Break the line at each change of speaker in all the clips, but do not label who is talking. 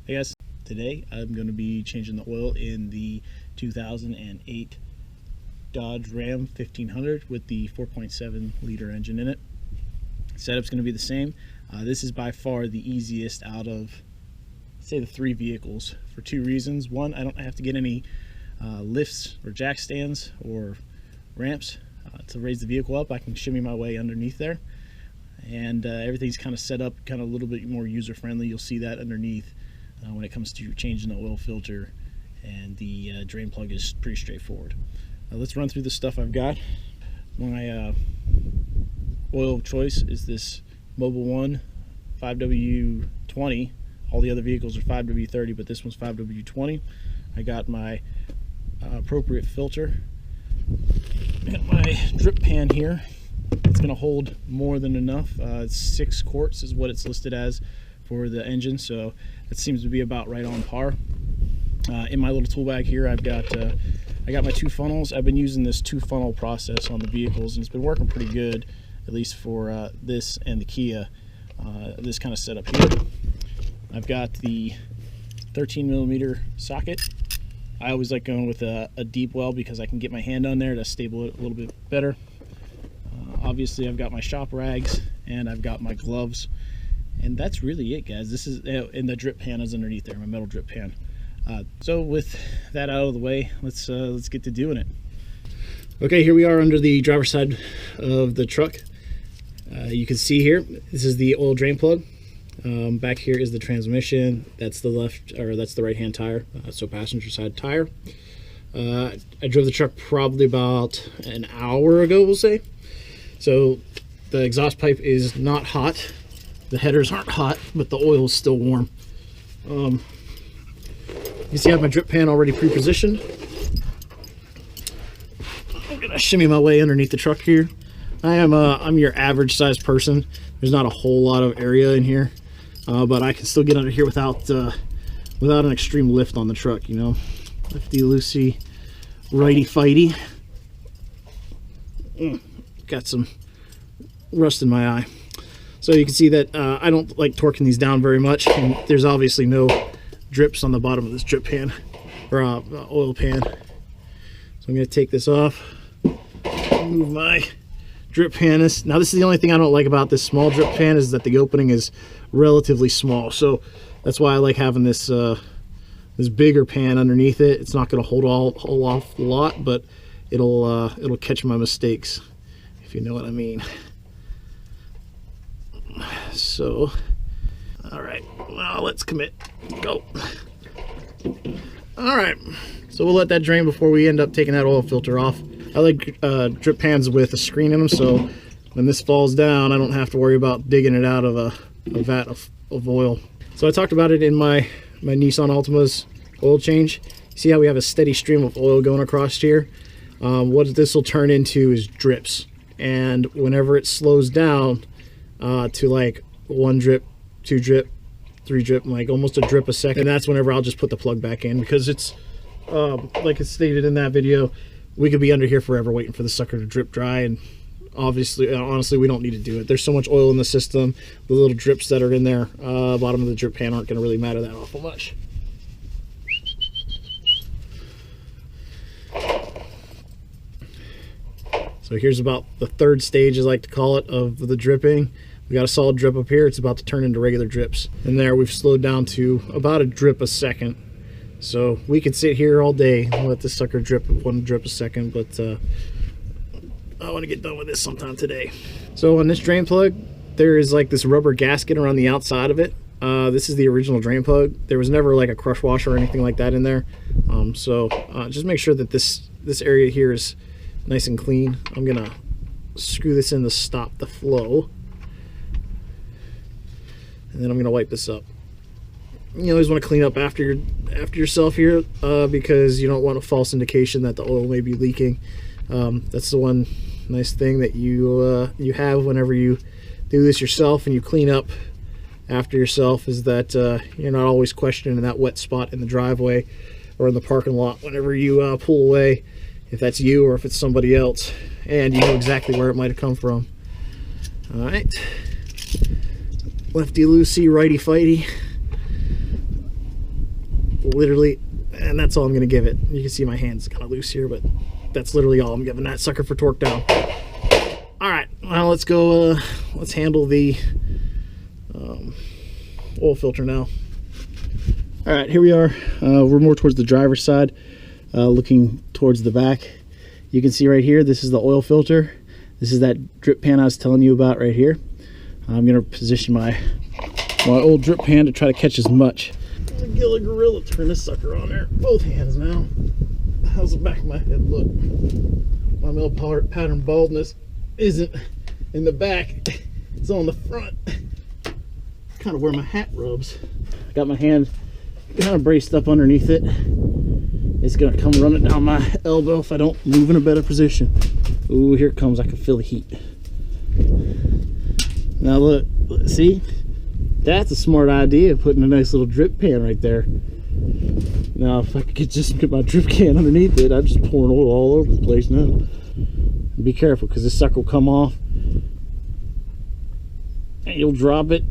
Hey guys, today I'm going to be changing the oil in the 2008 Dodge Ram 1500 with the 4.7 liter engine in it. Setup's going to be the same. This is by far the easiest out of, say, the three vehicles for two reasons. One, I don't have to get any lifts or jack stands or ramps to raise the vehicle up. I can shimmy my way underneath there, and everything's kind of set up kind of a little bit more user friendly. You'll see that underneath when it comes to changing the oil filter, and the drain plug is pretty straightforward. Let's run through the stuff I've got. My oil of choice is this Mobil 1 5W20. All the other vehicles are 5W30, but this one's 5W20. I got my appropriate filter. I got my drip pan here. It's going to hold more than enough. 6 quarts is what it's listed as for the engine, so it seems to be about right on par. In my little tool bag here, I got my 2 funnels. I've been using this 2 funnel process on the vehicles, and it's been working pretty good, at least for this and the Kia. This kind of setup here. I've got the 13mm socket. I always like going with a deep well because I can get my hand on there to stable it a little bit better. Obviously, I've got my shop rags and I've got my gloves, and that's really it, guys. This is, and the drip pan is underneath there, my metal drip pan. So with that out of the way, let's get to doing it. Okay, here we are under the driver's side of the truck. You can see here, this is the oil drain plug. Back here is the transmission. That's the left, or that's the right-hand tire, so passenger side tire. I drove the truck probably about an hour ago, we'll say. So the exhaust pipe is not hot. The headers aren't hot, but the oil is still warm. You see I have my drip pan already pre-positioned. I'm gonna shimmy my way underneath the truck here. I'm your average sized person. There's not a whole lot of area in here, but I can still get under here without an extreme lift on the truck, you know. Lefty loosey, righty fighty. Got some rust in my eye. So you can see that I don't like torquing these down very much, and there's obviously no drips on the bottom of this drip pan, or oil pan. So I'm going to take this off, move my drip pan. Now this is the only thing I don't like about this small drip pan, is that the opening is relatively small. So that's why I like having this this bigger pan underneath it. It's not going to hold off a lot, but it'll catch my mistakes, if you know what I mean. So, all right, well, let's commit. Go. All right, so we'll let that drain before we end up taking that oil filter off. I like drip pans with a screen in them, so when this falls down, I don't have to worry about digging it out of a vat of oil. So I talked about it in my Nissan Altima's oil change. See how we have a steady stream of oil going across here? What this will turn into is drips, and whenever it slows down to like 1 drip, 2 drip, 3 drip, like almost a drip a second, and that's whenever I'll just put the plug back in, because it's like it's stated in that video, we could be under here forever waiting for the sucker to drip dry, and obviously, honestly, we don't need to do it. There's so much oil in the system. The little drips that are in there, bottom of the drip pan, aren't going to really matter that awful much. So here's about the 3rd stage, as I like to call it, of the dripping. We got a solid drip up here. It's about to turn into regular drips. And there we've slowed down to about a drip a second. So we could sit here all day and let this sucker drip 1 drip a second, but I want to get done with this sometime today. So on this drain plug, there is like this rubber gasket around the outside of it. This is the original drain plug. There was never like a crush washer or anything like that in there. So just make sure that this area here is nice and clean. I'm gonna screw this in to stop the flow, and then I'm gonna wipe this up. You always want to clean up after yourself here, because you don't want a false indication that the oil may be leaking. That's the one nice thing that you have whenever you do this yourself and you clean up after yourself, is that you're not always questioning that wet spot in the driveway or in the parking lot whenever you pull away, if that's you or if it's somebody else, and you know exactly where it might have come from. All right, lefty loosey, righty fighty. literally, and that's all I'm gonna give it. You can see my hand's kind of loose here, but that's literally all I'm giving that sucker for torque down. All right, now let's go, let's handle the oil filter now. All right, here we are. We're more towards the driver's side, looking towards the back. You can see right here, this is the oil filter. This is that drip pan I was telling you about right here. I'm gonna position my old drip pan to try to catch as much. I'm gonna get a gorilla, turn this sucker on there. Both hands now. How's the back of my head look? My male pattern baldness isn't in the back, it's on the front. Kind of where my hat rubs. I got my hand kind of braced up underneath it. It's gonna come running down my elbow if I don't move in a better position. Ooh, here it comes. I can feel the heat. Now look, see? That's a smart idea, putting a nice little drip pan right there. Now if I could just get my drip can underneath it, I'd just pour oil all over the place now. Be careful, because this sucker will come off and you'll drop it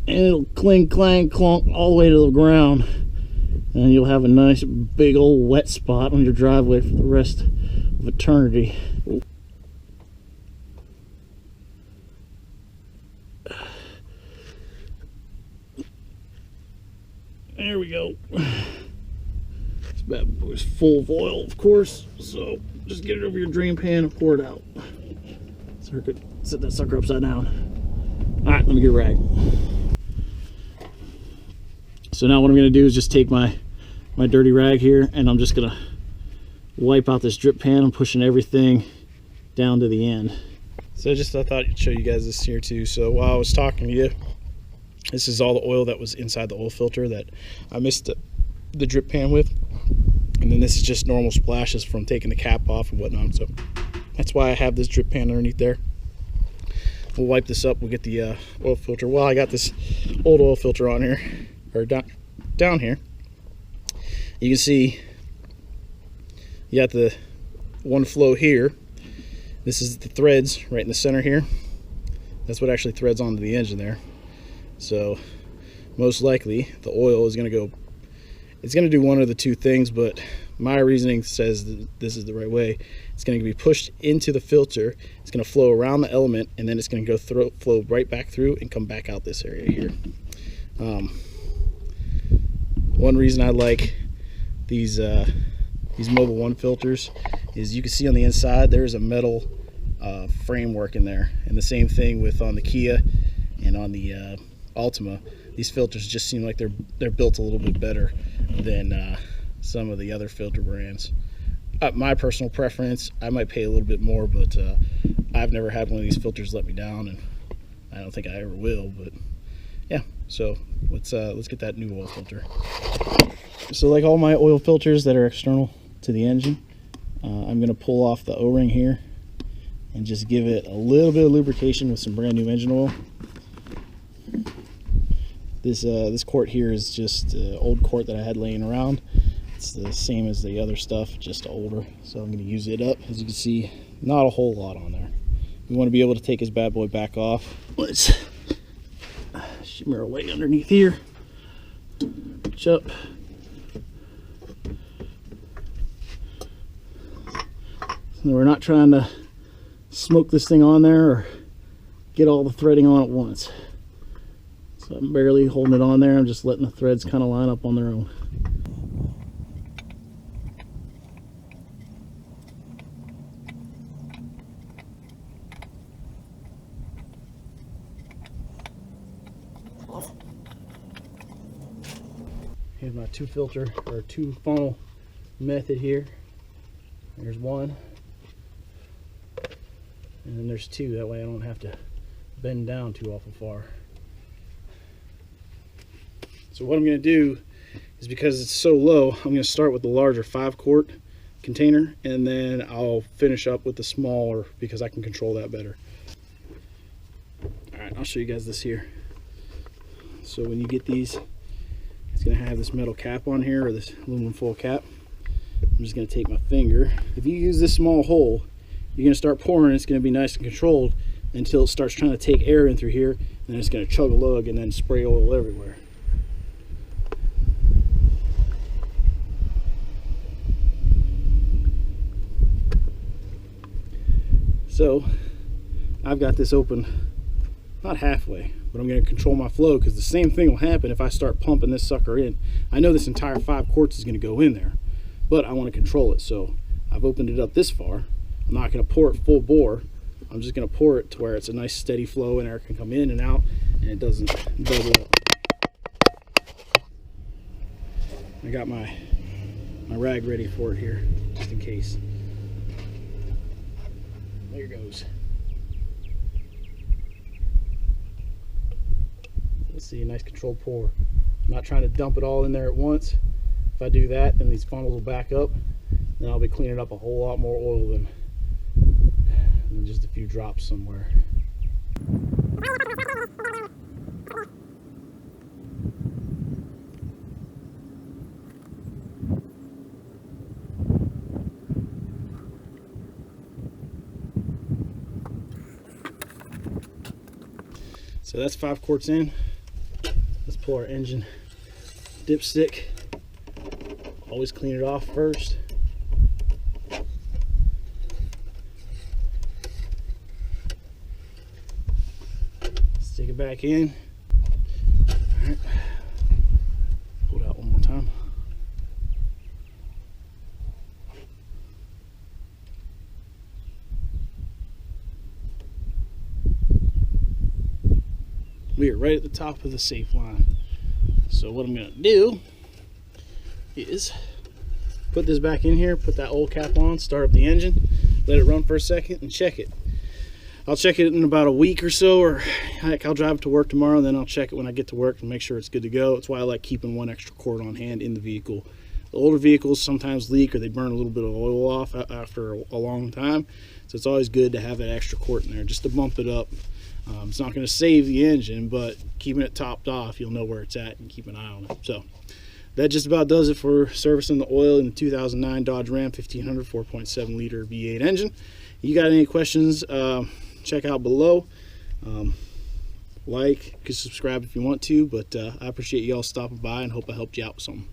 and it'll cling, clang, clunk all the way to the ground, and you'll have a nice big old wet spot on your driveway for the rest of eternity. There we go. This bad boy's full of oil, of course, so just get it over your drain pan and pour it out. So I could set that sucker upside down. All right, let me get a rag. So now what I'm gonna do is just take my dirty rag here, and I'm just gonna wipe out this drip pan. I'm pushing everything down to the end. So I thought I'd show you guys this here too. So while I was talking to you, this is all the oil that was inside the oil filter that I missed the drip pan with. And then this is just normal splashes from taking the cap off and whatnot. So that's why I have this drip pan underneath there. We'll wipe this up. We'll get the oil filter. Well, I got this old oil filter on here, or down here. You can see you got the one flow here. This is the threads right in the center here. That's what actually threads onto the engine there. So most likely the oil is going to go, it's going to do one of the two things, but my reasoning says that this is the right way. It's going to be pushed into the filter, it's going to flow around the element, and then it's going to go flow right back through and come back out this area here. One reason I like these Mobil 1 filters is you can see on the inside there's a metal framework in there, and the same thing with on the Kia and on the Altima. These filters just seem like they're built a little bit better than some of the other filter brands. My personal preference, I might pay a little bit more, but I've never had one of these filters let me down, and I don't think I ever will. But yeah, so let's get that new oil filter. So like all my oil filters that are external to the engine, I'm going to pull off the O-ring here and just give it a little bit of lubrication with some brand new engine oil. This quart here is just old quart that I had laying around. It's the same as the other stuff, just older. So I'm going to use it up. As you can see, not a whole lot on there. We want to be able to take this bad boy back off. Let's shimmer away underneath here. Reach up. So we're not trying to smoke this thing on there or get all the threading on at once. So I'm barely holding it on there. I'm just letting the threads kind of line up on their own. Here's my two funnel method here. There's one, and then there's two. That way I don't have to bend down too awful far. So what I'm going to do is, because it's so low, I'm going to start with the larger 5-quart container, and then I'll finish up with the smaller because I can control that better. Alright, I'll show you guys this here. So when you get these, it's going to have this metal cap on here, or this aluminum foil cap. I'm just going to take my finger. If you use this small hole, you're going to start pouring. It's going to be nice and controlled until it starts trying to take air in through here, and then it's going to chug a lug and then spray oil everywhere. So I've got this open, not halfway, but I'm going to control my flow, because the same thing will happen if I start pumping this sucker in. I know this entire 5 quarts is going to go in there, but I want to control it. So I've opened it up this far. I'm not going to pour it full bore. I'm just going to pour it to where it's a nice steady flow and air can come in and out and it doesn't bubble up. I got my rag ready for it here, just in case. There it goes. Let's see, a nice controlled pour. I'm not trying to dump it all in there at once. If I do that, then these funnels will back up. Then I'll be cleaning up a whole lot more oil than just a few drops somewhere. So that's 5 quarts in. Let's pull our engine dipstick. Always clean it off first. Stick it back in. All right. Pull it out one more time. We are right at the top of the safe line. So what I'm going to do is put this back in here, put that old cap on, start up the engine, let it run for a second, and check it. I'll check it in about a week or so, or heck, I'll drive it to work tomorrow, and then I'll check it when I get to work and make sure it's good to go. That's why I like keeping 1 extra quart on hand in the vehicle. The older vehicles sometimes leak or they burn a little bit of oil off after a long time, so it's always good to have that extra quart in there just to bump it up. It's not going to save the engine, but keeping it topped off, you'll know where it's at and keep an eye on it. So that just about does it for servicing the oil in the 2009 Dodge Ram 1500 4.7 liter V8 engine. You got any questions, check out below. Like, you can subscribe if you want to, but I appreciate you all stopping by and hope I helped you out with something.